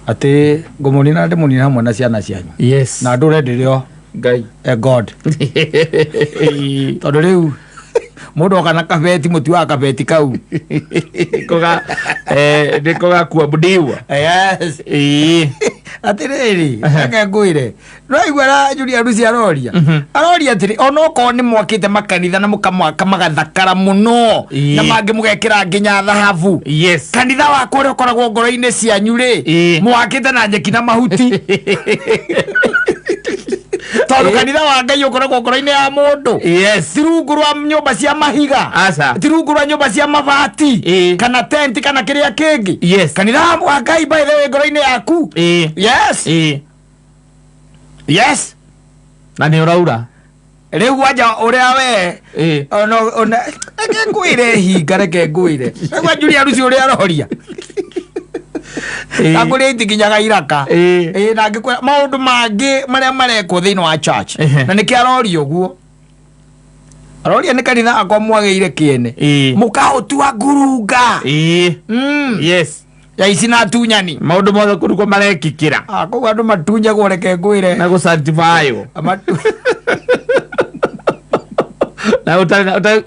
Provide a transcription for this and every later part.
ate gomonina de monina mwana ciana cianyu. Yes. Na ndure ndirio Ngai. God. Tondu riu mundu kana kabeti muti wa kabeti kau. Koga ndikoga kuabudiwa. Yes. Atiriri ake nguire no igwara Julia Rusi aroria atiri onoko ni mwakite makanitha na mukamwaka magathakara muno na mangi mugekira nginya thahabu. Yes. Kanitha wa kore ukoragwo ngoro-ini cianyu ri mwakite na njeki na mahuti. Tondu kanitha wa Ngai ukoragwo ngoro-ini ya mundu. Yes. Tirungu rwa nyumba cia mahiga. Asa. Tirungu rwa nyumba cia mabati. Kana tent kana kiria kingi. Yes. Kanitha wa Ngai by the way ngoro-ini yaku. Yes. Yes. Na ni uraura. Riu waja uria we ona ngwire hinga reke ngwire. Riu Julia Rusi uria aroria. Akuri itikinyaga iraka. Na ngikwa maundu mangi maria mareko thiini wa church. Na niki aroria uguo. Aroria ni kanitha akwa mwageire kiene. Mukahotua ngurunga. Yes. Ya ici na tunyani. Maundu mothe kuruko marekikira. Koguo andu matunyagwo reke ngwire. Na gucertifyo. Na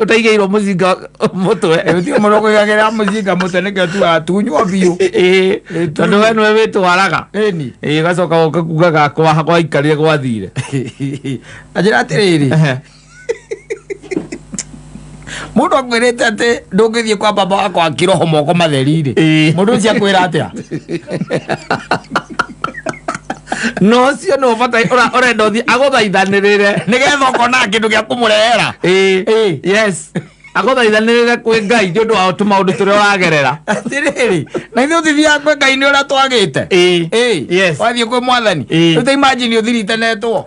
utaigeirwo muzinga mutwe. Uti moroko igagera muzinga mutwe nike tu atunywo biu. Tondu we nwe witwaraga. Eni. Gacoka ukakuga gakwa kwa ikarire gwathire. Ajira atiriri. Mundu akwirite ati ndungithie kwa baba wakwa akiroho moko matheri-ri. Mundu ucio akwira atia? No cio no bata urenda uthie aguthaithanirire nigetha ukona kindu gia kumurehera. Yes. Aguthaithanirire kwi Ngai nĩ ũndũ wa tũmaũndũ tũrĩa ũragerera. Atiriri na ithuĩ tuthiaga kwi Ngai nĩ ũrĩa twagĩte. Yes. Wathiĩ kwĩ Mwathani rĩu imagine ũthiritanĩtwo.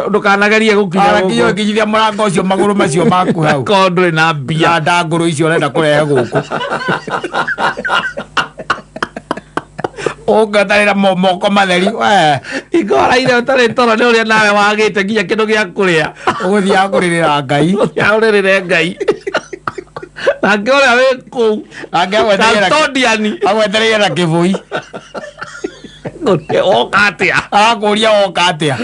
Ndũkanagerie gũkinya ũkinyithia mũrango ũcio magũrũ macio maku hau korwo ndũrĩ na mbia na ndangũrũ icio ũrenda kũrehe gũkũ. Ũngatarĩra moko matheri ikoraire ũtarĩ toro nĩ ũrĩa nawe wagĩte nginya kĩndũ gĩa kũrĩa ũgũthiaga kũrĩrĩra Ngai. Ũrĩrĩre Ngai nake ũrĩa wĩ kũu agwetereire na kĩbũi oka atĩa agakũria oka atĩa.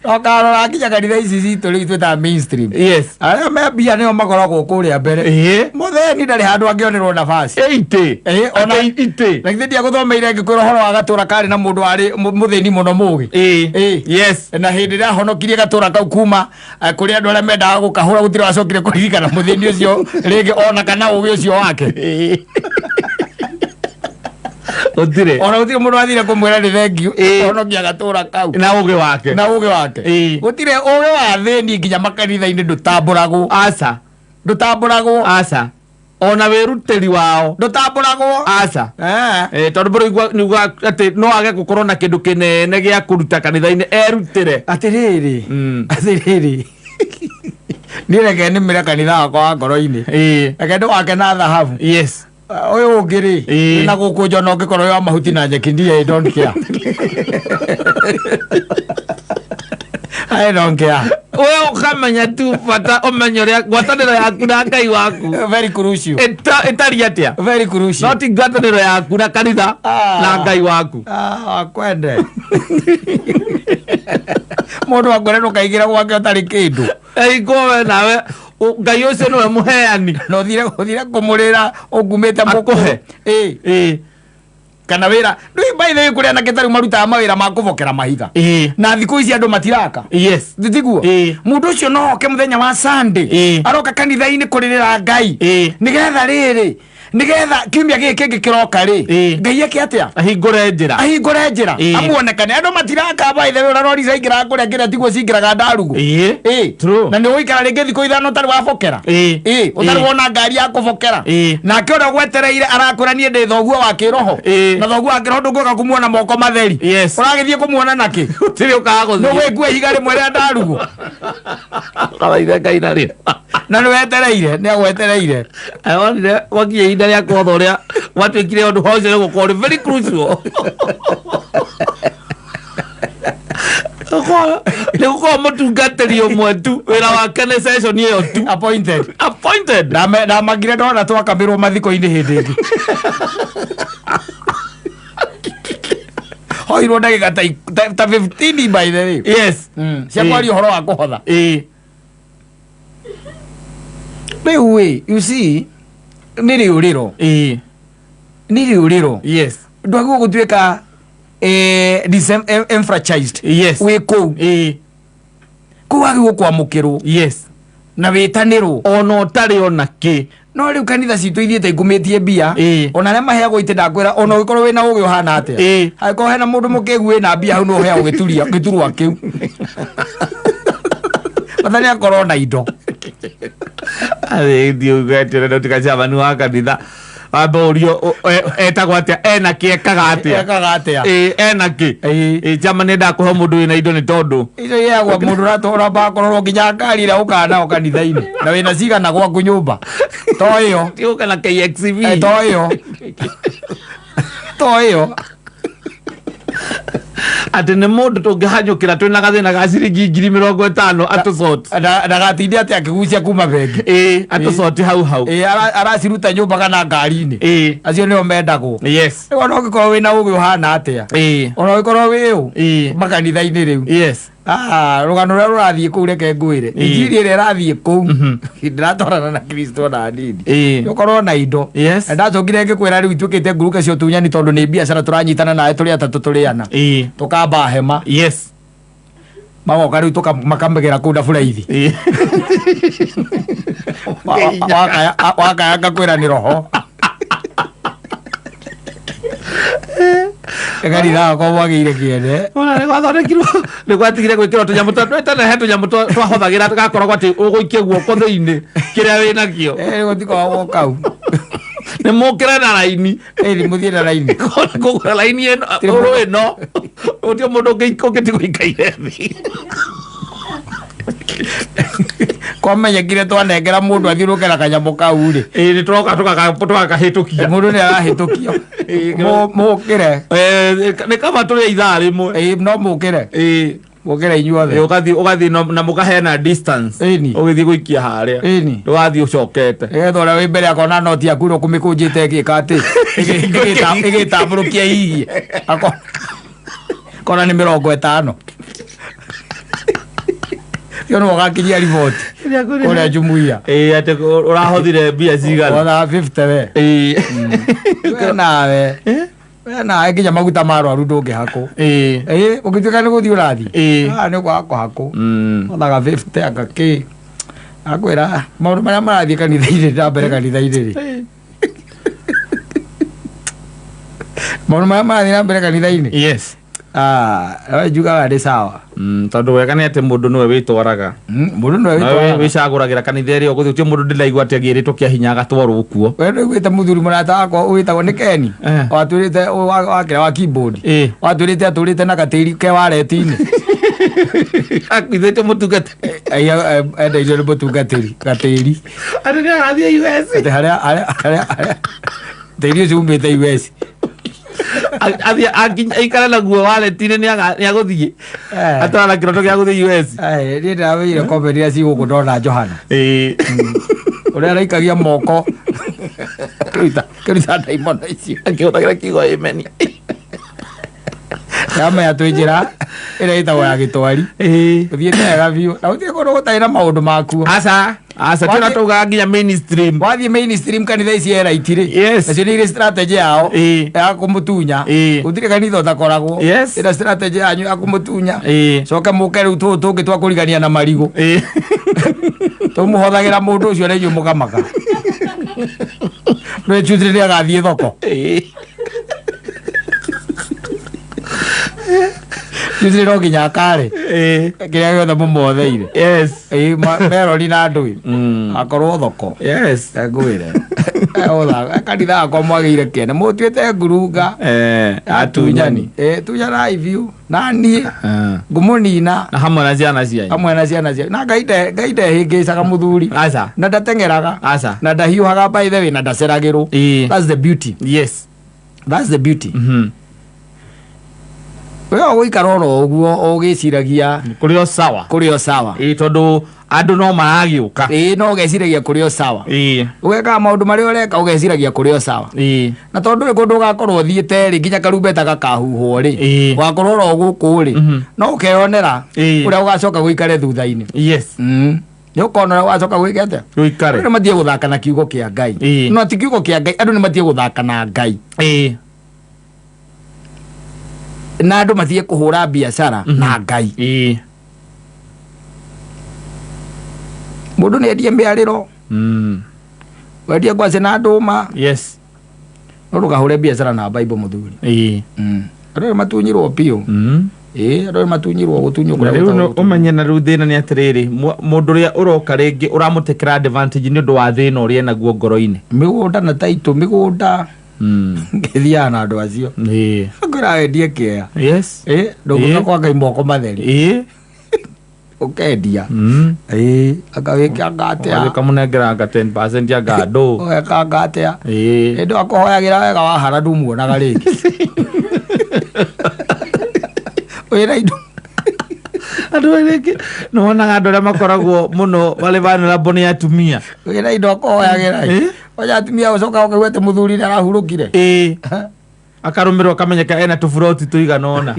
Okarora nginya kanitha ici citũ rĩu twĩtaga mainstream. Yes. Arĩa me mbia nĩo makoragwo kũrĩa mbere. Mũtheni ndarĩ handũ angĩonerwo nabasi. Ona na githĩ ndiagũthomeire ngĩkwĩra ũhoro wa gatũra karĩ na mũndũ warĩ mũthĩni mũno mũgĩ. Yes. Na hĩndĩ ĩrĩa ahonokirie gatũra kau kuma kũrĩ andũ arĩa mendaga gũkahũra gũtirĩ wacokire kũririkana mũthĩni ũcio rĩngĩ ona kana ũgĩ ũcio wake. Ona gutire mundu athire kumwira ni thengiu onokia gatura kau na uge wake gutire uge wa theni nginya makanitha-ini ndutamburagwo ona wiruteri wao ndutamburagwo tondu mburu niuga ati no age gukorwo na kindu kinene gia kuruta kanitha-ini erutire atiriri ni reke ni mira kanitha wakwa wa ngoro-ini reke ndu wake na thahabu. Yes. Oyo ngiri na guku njono ngikorwo yo mahuti na njeki ndie don't care. I don't care. Wewe ukamenya tu bata umenye ria gwataniro yaku na Ngai waku. Very crucial. Etari atia. Very crucial. Not gwataniro yaku na kanitha na Ngai waku. Kwende. Mundu agore no kaigira gwake utari kindu. Gowe nawe Ngai ucio niwe muheani. No thire kumurira ugumite mukuhe. Kana wira ndui by the way kuria na ketaru maruta mawira ma kuvokera mahiga. Na thiku ici andu matiraka. Yes. Thitiguo. Mundu ucio no oke muthenya wa Sunday aroka kanitha-ini kuririra Ngai nigetha riri nigetha kiumia giki gikiroka ri Ngai ake atia ahingure njira amuonekane andu matiraka by the way urarori zaingira kuria ngira tiguo cingiraga ndarugu. True. Na ni uikara ringi thiku ithano utari wabokera utari wona ngari ya kubokera na kiora gwetereire arakura nie ndi thoguo wa kiroho na thoguo wa kiroho ndungoka kumuona moko matheri. Uragithie kumuona naki utiri ukaga guthie no wekue higa rimwe ria ndarugu karaire Ngai na ri na ni wetereire ni agwetereire wonire wakie ihinda ria kwotha uria watwikire undu hocio gukorwo very crucial. nä gå korwo må tungatä mwe tu wä ra wake nä session ä yo tu appointed na magire ndona twakamä rwo mathiko-inä hä ndä ĩngĩ hoirwo ndagä ka ta 15 by the way yes cia kwaria å horo wa kå hotha rä u you see nä rä å rä ro nä rä å rä ro yes ndwagä gå tuä ka enfranchised yes wä kå u kå wagä gå kwamå kä rwo yes na wä tanä rwo ona å tarä ona kä no rä u kanitha citå ithiä te ngumä tie mbia ona arä a maheagwo itä ndakwä ra ona å gä korwo wä na å gä å hana atä angä korwo hena må ndå må kä gu wä na mbia hau no heagwo gä turwa kä u matha nä akorwo na indo thiågatä tikacamani wa kanitha wamba å rio etagwo atä ena kä ekaga atä ena kä cama nä ndakå he må ndå wä na indo nä tondå icio iheagwo må ndå ratåra kororwo nginya ngari ä rä a å kana nao kanitha-inä na wä na cigana gwaku nyå mba to ä yo tiåka na KXV to ä yo to ä yo atä nä må ndå tå ngä hanyå kä ra twä na gathä na ga ciringi 50,000 atå ndagatinde atä akä gucia kuma bengi atå hau araciruta nyå mba kana ngari-inä acio nä o mendagwo yes ona å gä korwo wä na å gä å hana atä a ona å gä korwo wä å makanitha-inä rä u yes rå gano rå rä a rå rathiä kå u reke ngwä re injiri ä rä a ĩrathiä kå u ndä ratwarana na kristo na nini å korwo na indo ndacokire ngä kwä ra rä u ituä kä te nguruka cio tunyani tondå nä biacara tå ranyitana nawe tå rä atatå tå rä ana tå kamba hema magoka rä u makamegera kå u na buraithi wakayanga kwä ra nä roho kanitha gakwa mwagä ire kä ende nä gwathondekirwo nä gwatigire gwä kä rwo tå nyamå twanehe tå nyamå twahothagä ra gakoragwo atä å gå ikie guoko thä-inä kä rä a wä nakä gå tikoragwo kau nä må kä re na raini må thiä na raini kå gå ra raini å rå ä no å tio må ndå å ngä tigå ikaire thä kwamenyekire twanengera må ndå athiå rå ke na kanyamå kau rä nä tåroka tågakahä tå kia må ndå nä arahä tå kio må kä re nä kama tå rä a ithaa rä mwe no må kä re må kä re inyuothe å gathiä na må kaheana distance å gä thiä gå ikia harä a ndå gathiä å cokete getha å rä a wä mbere akona noti aku rå kå mä kå njä te ä ka atä ä gä tambå rå kia higie kona nä 50 cio nä gakinyia riboti å rä a njumuia atä å rahothire mbia cigana 50 we nawe nawe nginya maguta ma rwaru ndå ngä hakå å gä tuä ka nä gå thiä å rathiä nä kwaga kå hakå othaga 50 agakä akwä ra maå ndå marä a marathiä kanitha-inä na mbere kanitha-inä rä maå ndå marä a marathiä na mbere kanitha-inä njugaga ndä sawa tondå wega nä atä må ndå nä we wä twaraga må ndå nä we wä cagå ragä ra kanitha ä rä a å gå thiä å tä må ndå ndä raigua atä agä rä two kä a hinya agatwarwo kuo we nä gwä te må thuri må rata wakwa å wä tagwo nä keni watwä rä te wakä ra wa keyboard watwä rä te atå rä te na gatä ri ke wareti-inä akuithä te må tungatä endeirio nä må tungatä ri gatä ri atä nä agathiä harä a tä ri å cio umä te US aikara naguo waleti-inä nä agå thiä atwara kä roto gä a gå thiä niä ndärawä ire kombe ria cigå kå ndona Johana å rä a araikagia moko kä ruta ndaimono icio akä hå thagä ra kiugo ämeni yamenya twä njä ra ä rä a ä tagwo ya gä twari å thiä te wega biå na gå tiä kå ndå gå tarä na maå ndå makuo tä na taugaga nginya wathiä mainstream kanitha ici eraiti rä nacio nä irä strategy yao ya kå må tunya gå tirä kanitha å takoragwo ä na strategy yanyu ya kå må tunya coke må ke rä u tå tå ngä twakå rigania na marigå tå må hothagä ra må ndå å cio na inyuä må kamaka nä tuthä nä agathiä thoko tuthä no nginya akarä kä rä a gä othe må motheire meroni na ndå akorwo thoko ngwä re kanitha yakwa mwagä ire kene må tuä te ngurunga atunyani tunyanai biå na niä ngå må nina hamwe na ciana cianyu na ngai ndehä ngä caga må thuri na ndateng'eraga na ndahiå haga wä na ndaceragä rwo wewe uikara oro uguo ugiciragia kurio sawa tondu andu no maragiuka no ugeciragia kurio sawa ugeka maundu mari ureka ugeciragia kurio sawa na tondu ri kundu gakorwo thiete ri nginya karumbeta gakahuhwo ri wakorwo ro guku ri no ukeyonera uria ugacoka guikare thutha-ini ni ukona wacoka gwikete guikare ni mathie guthaka na kiugo kia Ngai no ti kiugo kia Ngai andu ni mathie guthaka na Ngai na andu mathie kuhura biashara na Ngai mundu ni endie miariro wendia ngwaci na nduma no ndugahure biashara na Bible muthuri andu matunyirwo piu andu matunyirwo gutunywo riu umenye na riu thina ni atiriri mundu ria uroka ringi uramutekera advantage ni undu wa thina uria naguo ngoro-ini migunda na taito migunda ngithia na andu acio ngora endie kia nduguka kwa Ngai moko matheri ukendia akawika ngatia kamunengeranga 10% ya ngado ugeka ngatia ndu akohoyagira wega wahara ndumuonaga ringi wira indo andu ringi nonaga andu aria makoragwo muno bali vulnerable ni atumia wira indo akohoyagira oya atumia ucoka ukagwete muthuri ni arahurukire akarumirwo kamenyeka ena tufuroti tuiganona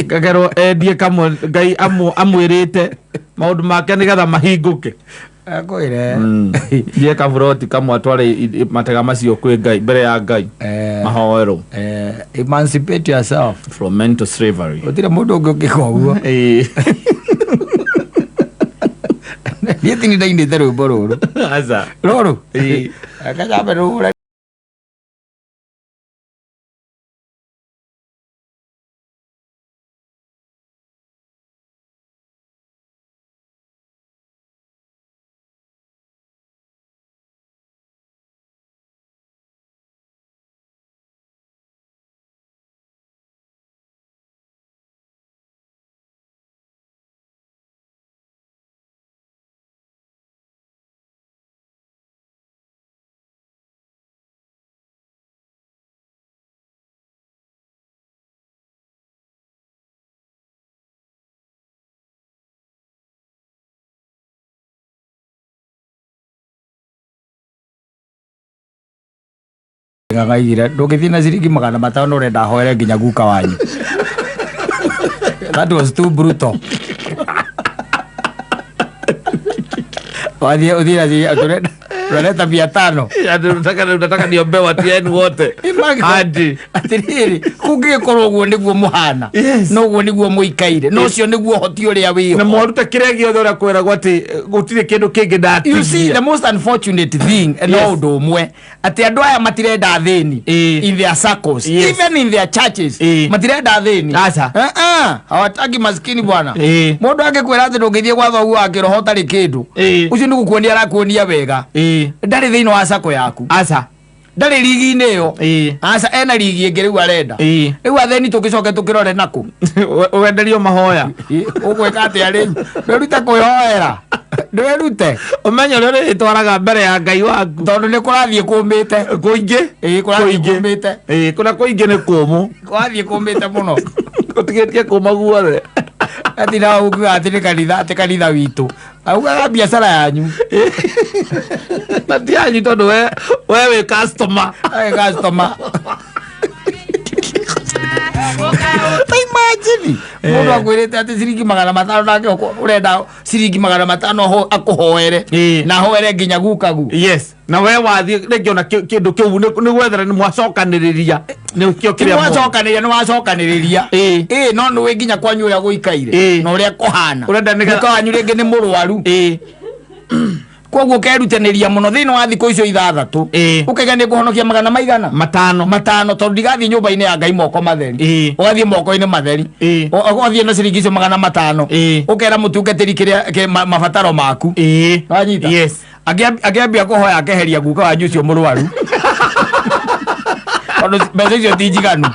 kagerwo endie kamwe Ngai amwirite maundu make nigetha mahinguke akwire die kafuroti kamwe atware matega macio kwi Ngai mbere ya Ngai mahoero emancipate yourself from mental slavery utire mundu ungikika uguo nieti ni ndaindite rwimbo ruru aza ruru akajabe ruru ngaigira ndugithie na ciringi 500 urenda hoere nginya guka wanyu that was too brutal wathie uthira turenda Unaleta 500. Nataka niombe watu yenu wote. Hadi. Atiriri, kungikorwo guo niguo muhana. No guo niguo muikaire. No cio niguo hoti uria wiyo. Na mwaruta kiria giothe ura kwera gwati gutire kindu kingi ndati. You see, the most unfortunate thing and all do mwe ati andu aya matirenda thini in their circles, even in their churches. Matirenda thini. Asa. Hawataki maskini bwana. Mundu angikwira ati ndungithie gwa thogu akiroho tari kindu. Ucio ni gukuonia arakuonia wega. Ndari thini wa sako yaku. Asa. Ndari ligi neo. Asa ena ligi ingire u arenda. Riu atheni tugicoke tukirore naku. Uwenderio mahoya. Ugweka ati ari. Nduruta kuhoera. Nduruta. Umenyo rero itwaraga mbere ya Ngai waku. Tondu ni kurathie kumite. Kuingi. Kurathie kumite. Kuna kuingi ni kumu. Kurathie kumite muno. Utigetie kuma guothe. Ati na ugu ati kanitha witu. Auga biashara yanyu. Bati yanyu tondu wewe customer. Customer. Imagine. Mundu akwirite ati ciringi 500 nake urenda ciringi 500 akuhoere na hoere nginya gukagu. Yes. Na wewe wathi ngiona kindu kiu ni gwethera ni mwacokaniriria ni kio kiria mwacokaniriria no ni we nginya kwanyu uria guikaire no uria kuhana urenda ni kwanyu ringi ni murwaru koguo kerutaniria muno thini wa thiko icio 6 ukaiga ni kuhonokia 500 tondu ndigathie nyumba-ini ya Ngai moko matheri ugathie moko-ini matheri ugathie na ciringi icio 500 ukera mutungatiri kiria mabataro maku wanyita agiambia kuhoya akeheria guka wanyu ucio murwaru tondu mbeca icio ti njiganu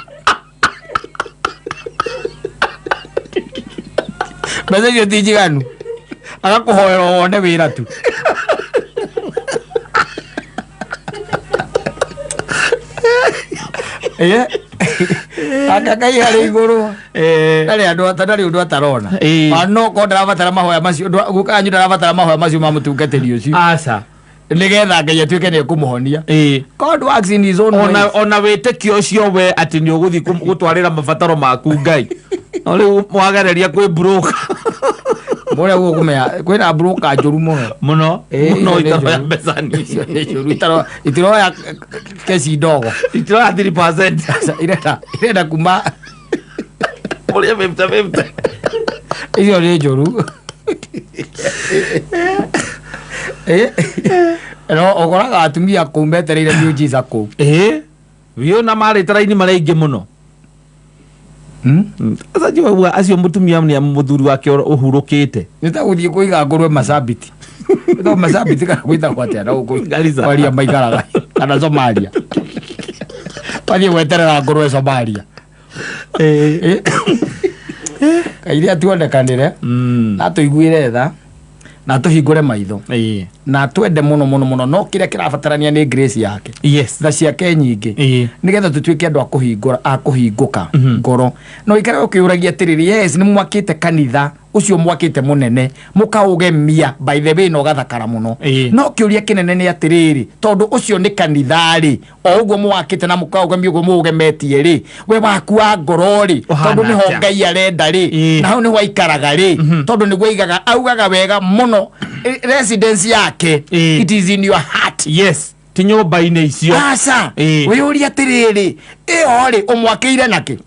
mbeca icio ti njiganu agakuhoera wone wira tu Akakai hari iguru ndari undu atarona no ko ndarabatara mahoya macio gukanyu ndarabatara mahoya macio mamutungatiri ucio aca nigetha Ngai atuike ni kumuhonia God works in his own ways ona witikio ucio we ati ni uguthi gutwarira mabataro maku Ngai no riu mwagereria kwi broker mora guo kumenya kwina broker njuru muno itaro ya mbeca nicio itaro ya kesi ndogo itaro ya 3% irenda kuma muria 50 icio ni njuru no okoraga atumia kumbetereire miujiza ku wio na mari taraini maraingi muno asa jiwa acio mutumia ni muthuri wake uhurukite nitaguthie kuiga ngurwe Masabiti ndo Masabiti kana kuita kwate na uko waria maigaraga kana Somalia wathie weterera ngurwe Somalia kaire atuonekanire na tuiguire tha na tuhingure maitho na twende muno no kire kirabatarania ni grace yake tha ciake nyingi nigetha tutuike andu akuhinguka ngoro no ikare ukiuragia tiriri ni mwakite kanitha ucio mwakite munene mukaugemia by the way no gathakara muno no kiuria kinene ni atiriri tondu ucio ni kanithari o uguo mwakite na mukaugemia uguo mugemetie ri we waku wa ngoro ri tondu ni ho Ngai arenda ri na hau ni waikaraga ri tondu ni guigaga augaga wega muno residence yake it is in your heart ti nyumba-ini icio aca we uria atiriri iyo ri umwakiire naki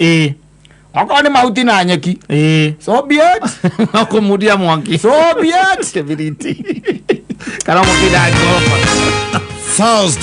Wako ni mahuti na nyeki. So be it. Wako mudia mwangi. So be it. Severity. Kala mkida Thursday.